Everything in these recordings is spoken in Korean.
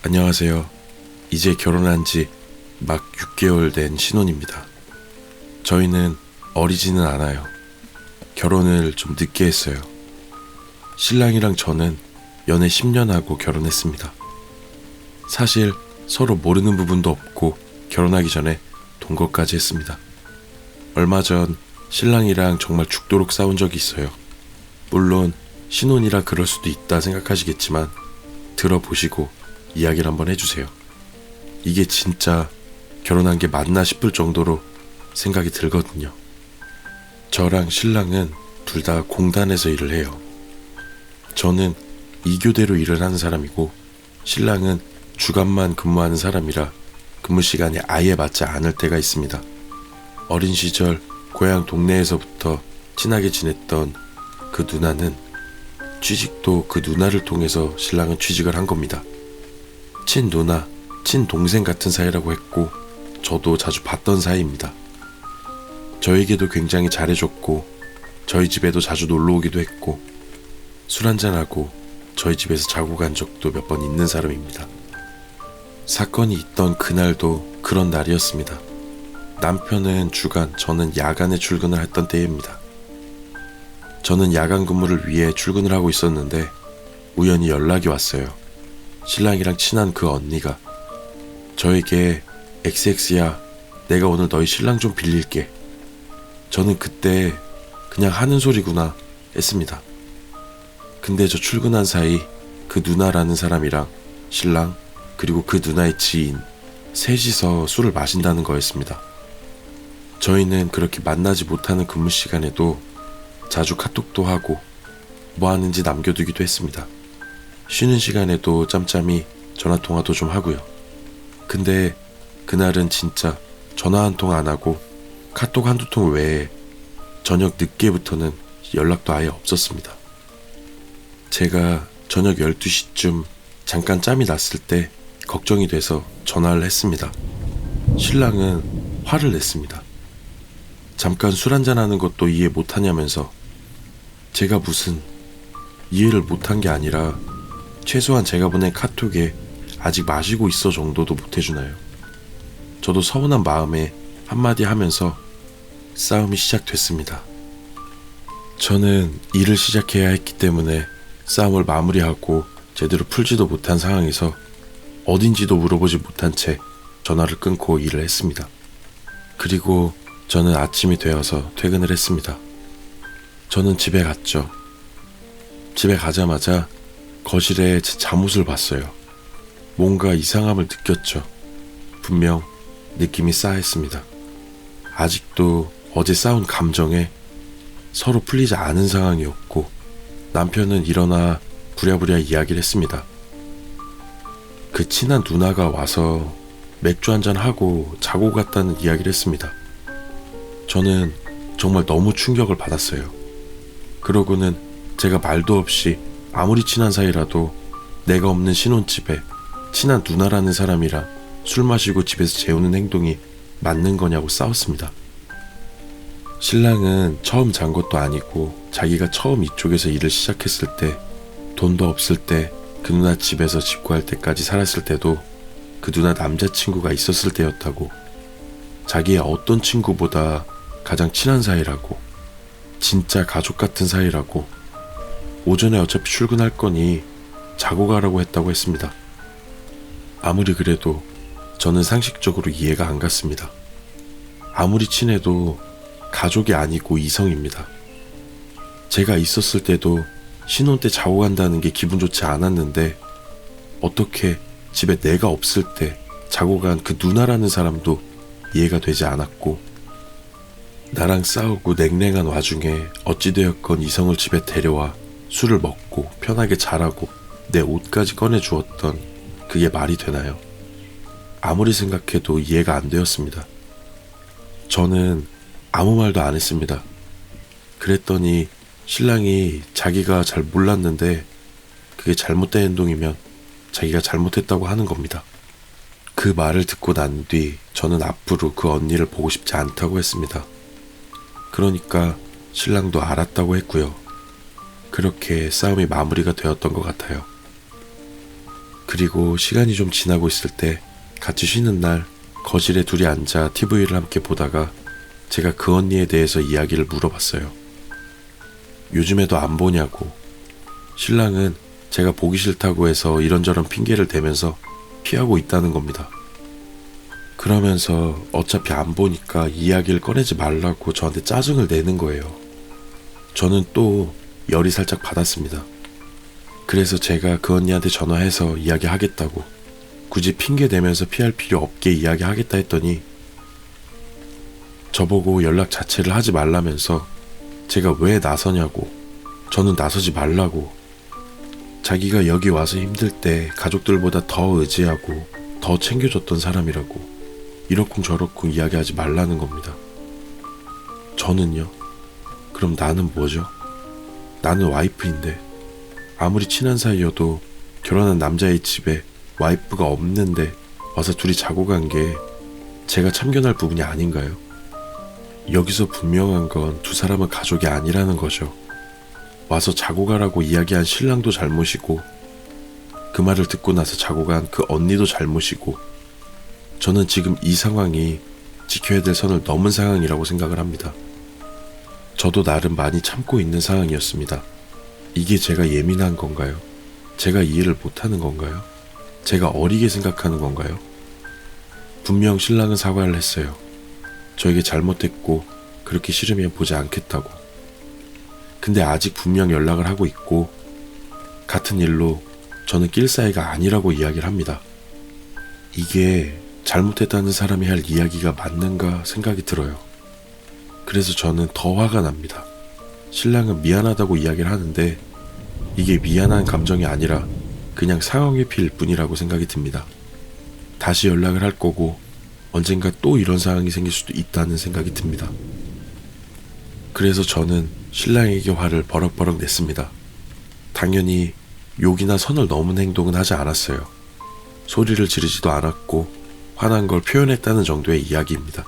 안녕하세요. 이제 결혼한 지 막 6개월 된 신혼입니다. 저희는 어리지는 않아요. 결혼을 좀 늦게 했어요. 신랑이랑 저는 연애 10년 하고 결혼했습니다. 사실 서로 모르는 부분도 없고 결혼하기 전에 동거까지 했습니다. 얼마 전 신랑이랑 정말 죽도록 싸운 적이 있어요. 물론 신혼이라 그럴 수도 있다 생각하시겠지만 들어보시고 이야기를 한번 해주세요. 이게 진짜 결혼한 게 맞나 싶을 정도로 생각이 들거든요. 저랑 신랑은 둘 다 공단에서 일을 해요. 저는 2교대로 일을 하는 사람이고 신랑은 주간만 근무하는 사람이라 근무 시간이 아예 맞지 않을 때가 있습니다. 어린 시절 고향 동네에서부터 친하게 지냈던 그 누나는 취직도 그 누나를 통해서 신랑은 취직을 한 겁니다. 친누나, 친동생 같은 사이라고 했고 저도 자주 봤던 사이입니다. 저에게도 굉장히 잘해줬고 저희 집에도 자주 놀러 오기도 했고 술 한잔하고 저희 집에서 자고 간 적도 몇 번 있는 사람입니다. 사건이 있던 그날도 그런 날이었습니다. 남편은 주간, 저는 야간에 출근을 했던 때입니다. 저는 야간 근무를 위해 출근을 하고 있었는데 우연히 연락이 왔어요. 신랑이랑 친한 그 언니가 저에게 XX야, 내가 오늘 너희 신랑 좀 빌릴게. 저는 그때 그냥 하는 소리구나 했습니다. 근데 저 출근한 사이 그 누나라는 사람이랑 신랑 그리고 그 누나의 지인 셋이서 술을 마신다는 거였습니다. 저희는 그렇게 만나지 못하는 근무 시간에도 자주 카톡도 하고 뭐 하는지 남겨두기도 했습니다. 쉬는 시간에도 짬짬이 전화통화도 좀 하고요. 근데 그날은 진짜 전화 한 통 안 하고 카톡 한두 통 외에 저녁 늦게부터는 연락도 아예 없었습니다. 제가 저녁 12시쯤 잠깐 짬이 났을 때 걱정이 돼서 전화를 했습니다. 신랑은 화를 냈습니다. 잠깐 술 한잔하는 것도 이해 못하냐면서 제가 무슨 이해를 못한 게 아니라 최소한 제가 보낸 카톡에 아직 마시고 있어 정도도 못해주나요? 저도 서운한 마음에 한마디 하면서 싸움이 시작됐습니다. 저는 일을 시작해야 했기 때문에 싸움을 마무리하고 제대로 풀지도 못한 상황에서 어딘지도 물어보지 못한 채 전화를 끊고 일을 했습니다. 그리고 저는 아침이 되어서 퇴근을 했습니다. 저는 집에 갔죠. 집에 가자마자 거실에 제 잠옷을 봤어요. 뭔가 이상함을 느꼈죠. 분명 느낌이 싸했습니다. 아직도 어제 싸운 감정에 서로 풀리지 않은 상황이었고 남편은 일어나 부랴부랴 이야기를 했습니다. 그 친한 누나가 와서 맥주 한잔 하고 자고 갔다는 이야기를 했습니다. 저는 정말 너무 충격을 받았어요. 그러고는 제가 말도 없이 아무리 친한 사이라도 내가 없는 신혼집에 친한 누나라는 사람이랑 술 마시고 집에서 재우는 행동이 맞는 거냐고 싸웠습니다. 신랑은 처음 잔 것도 아니고 자기가 처음 이쪽에서 일을 시작했을 때 돈도 없을 때 그 누나 집에서 집 구할 때까지 살았을 때도 그 누나 남자친구가 있었을 때였다고, 자기의 어떤 친구보다 가장 친한 사이라고, 진짜 가족 같은 사이라고, 오전에 어차피 출근할 거니 자고 가라고 했다고 했습니다. 아무리 그래도 저는 상식적으로 이해가 안 갔습니다. 아무리 친해도 가족이 아니고 이성입니다. 제가 있었을 때도 신혼 때 자고 간다는 게 기분 좋지 않았는데 어떻게 집에 내가 없을 때 자고 간 그 누나라는 사람도 이해가 되지 않았고, 나랑 싸우고 냉랭한 와중에 어찌되었건 이성을 집에 데려와 술을 먹고 편하게 자라고 내 옷까지 꺼내주었던 그게 말이 되나요? 아무리 생각해도 이해가 안 되었습니다. 저는 아무 말도 안 했습니다. 그랬더니 신랑이 자기가 잘 몰랐는데 그게 잘못된 행동이면 자기가 잘못했다고 하는 겁니다. 그 말을 듣고 난 뒤 저는 앞으로 그 언니를 보고 싶지 않다고 했습니다. 그러니까 신랑도 알았다고 했고요. 그렇게 싸움이 마무리가 되었던 것 같아요. 그리고 시간이 좀 지나고 있을 때 같이 쉬는 날 거실에 둘이 앉아 TV를 함께 보다가 제가 그 언니에 대해서 이야기를 물어봤어요. 요즘에도 안 보냐고. 신랑은 제가 보기 싫다고 해서 이런저런 핑계를 대면서 피하고 있다는 겁니다. 그러면서 어차피 안 보니까 이야기를 꺼내지 말라고 저한테 짜증을 내는 거예요. 저는 또 열이 살짝 받았습니다. 그래서 제가 그 언니한테 전화해서 이야기하겠다고, 굳이 핑계 대면서 피할 필요 없게 이야기하겠다 했더니 저보고 연락 자체를 하지 말라면서 제가 왜 나서냐고, 저는 나서지 말라고, 자기가 여기 와서 힘들 때 가족들보다 더 의지하고 더 챙겨줬던 사람이라고 이러쿵저러쿵 이야기하지 말라는 겁니다. 저는요? 그럼 나는 뭐죠? 나는 와이프인데, 아무리 친한 사이여도 결혼한 남자의 집에 와이프가 없는데 와서 둘이 자고 간 게 제가 참견할 부분이 아닌가요? 여기서 분명한 건 두 사람은 가족이 아니라는 거죠. 와서 자고 가라고 이야기한 신랑도 잘못이고, 그 말을 듣고 나서 자고 간 그 언니도 잘못이고, 저는 지금 이 상황이 지켜야 될 선을 넘은 상황이라고 생각을 합니다. 저도 나름 많이 참고 있는 상황이었습니다. 이게 제가 예민한 건가요? 제가 이해를 못하는 건가요? 제가 어리게 생각하는 건가요? 분명 신랑은 사과를 했어요. 저에게 잘못했고 그렇게 싫으면 보지 않겠다고. 근데 아직 분명 연락을 하고 있고 같은 일로 저는 낄 사이가 아니라고 이야기를 합니다. 이게 잘못했다는 사람이 할 이야기가 맞는가 생각이 들어요. 그래서 저는 더 화가 납니다. 신랑은 미안하다고 이야기를 하는데 이게 미안한 감정이 아니라 그냥 상황회피일 뿐이라고 생각이 듭니다. 다시 연락을 할 거고 언젠가 또 이런 상황이 생길 수도 있다는 생각이 듭니다. 그래서 저는 신랑에게 화를 버럭버럭 냈습니다. 당연히 욕이나 선을 넘은 행동은 하지 않았어요. 소리를 지르지도 않았고 화난 걸 표현했다는 정도의 이야기입니다.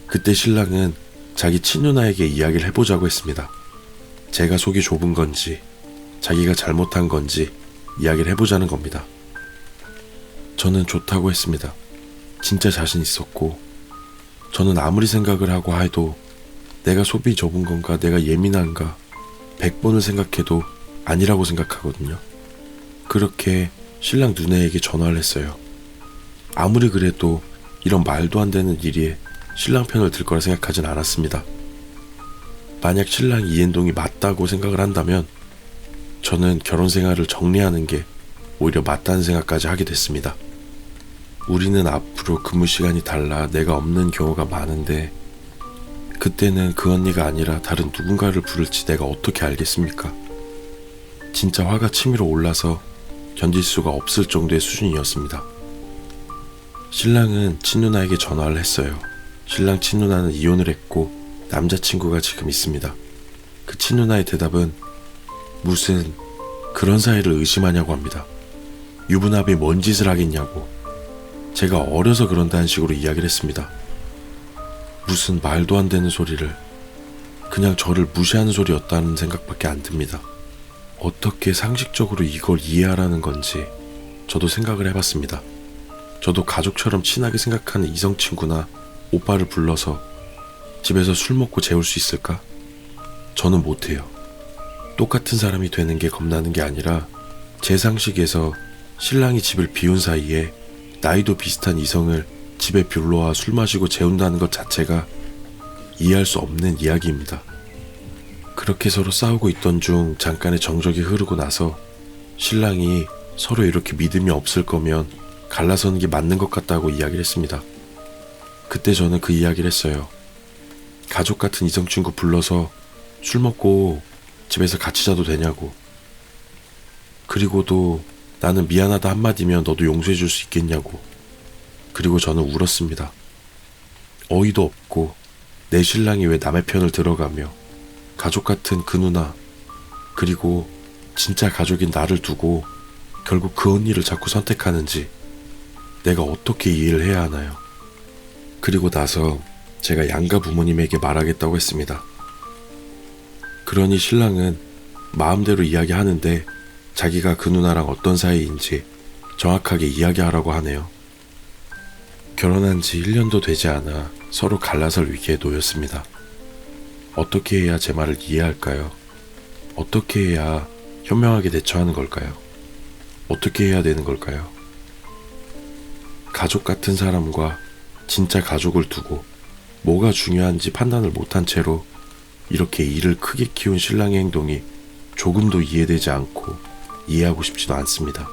그때 신랑은 자기 친누나에게 이야기를 해보자고 했습니다. 제가 속이 좁은 건지 자기가 잘못한 건지 이야기를 해보자는 겁니다. 저는 좋다고 했습니다. 진짜 자신 있었고, 저는 아무리 생각을 하고 해도 내가 속이 좁은 건가 내가 예민한가 100번을 생각해도 아니라고 생각하거든요. 그렇게 신랑 누나에게 전화를 했어요. 아무리 그래도 이런 말도 안 되는 일에 신랑 편을 들 거라 생각하진 않았습니다. 만약 신랑이 이 행동이 맞다고 생각을 한다면 저는 결혼 생활을 정리하는 게 오히려 맞다는 생각까지 하게 됐습니다. 우리는 앞으로 근무 시간이 달라 내가 없는 경우가 많은데 그때는 그 언니가 아니라 다른 누군가를 부를지 내가 어떻게 알겠습니까? 진짜 화가 치밀어 올라서 견딜 수가 없을 정도의 수준이었습니다. 신랑은 친누나에게 전화를 했어요. 신랑 친누나는 이혼을 했고 남자친구가 지금 있습니다. 그 친누나의 대답은 무슨 그런 사이를 의심하냐고 합니다. 유부남이 뭔 짓을 하겠냐고. 제가 어려서 그런다는 식으로 이야기를 했습니다. 무슨 말도 안 되는 소리를, 그냥 저를 무시하는 소리였다는 생각밖에 안 듭니다. 어떻게 상식적으로 이걸 이해하라는 건지 저도 생각을 해봤습니다. 저도 가족처럼 친하게 생각하는 이성 친구나 오빠를 불러서 집에서 술 먹고 재울 수 있을까? 저는 못해요. 똑같은 사람이 되는 게 겁나는 게 아니라 제 상식에서 신랑이 집을 비운 사이에 나이도 비슷한 이성을 집에 불러와 술 마시고 재운다는 것 자체가 이해할 수 없는 이야기입니다. 그렇게 서로 싸우고 있던 중 잠깐의 정적이 흐르고 나서 신랑이 서로 이렇게 믿음이 없을 거면 갈라서는 게 맞는 것 같다고 이야기를 했습니다. 그때 저는 그 이야기를 했어요. 가족 같은 이성 친구 불러서 술 먹고 집에서 같이 자도 되냐고. 그리고도 나는 미안하다 한마디면 너도 용서해 줄 수 있겠냐고. 그리고 저는 울었습니다. 어이도 없고 내 신랑이 왜 남의 편을 들어가며 가족 같은 그 누나, 그리고 진짜 가족인 나를 두고 결국 그 언니를 자꾸 선택하는지 내가 어떻게 이해를 해야 하나요? 그리고 나서 제가 양가 부모님에게 말하겠다고 했습니다. 그러니 신랑은 마음대로 이야기하는데 자기가 그 누나랑 어떤 사이인지 정확하게 이야기하라고 하네요. 결혼한 지 1년도 되지 않아 서로 갈라설 위기에 놓였습니다. 어떻게 해야 제 말을 이해할까요? 어떻게 해야 현명하게 대처하는 걸까요? 어떻게 해야 되는 걸까요? 가족 같은 사람과 진짜 가족을 두고 뭐가 중요한지 판단을 못한 채로 이렇게 일을 크게 키운 신랑의 행동이 조금도 이해되지 않고 이해하고 싶지도 않습니다.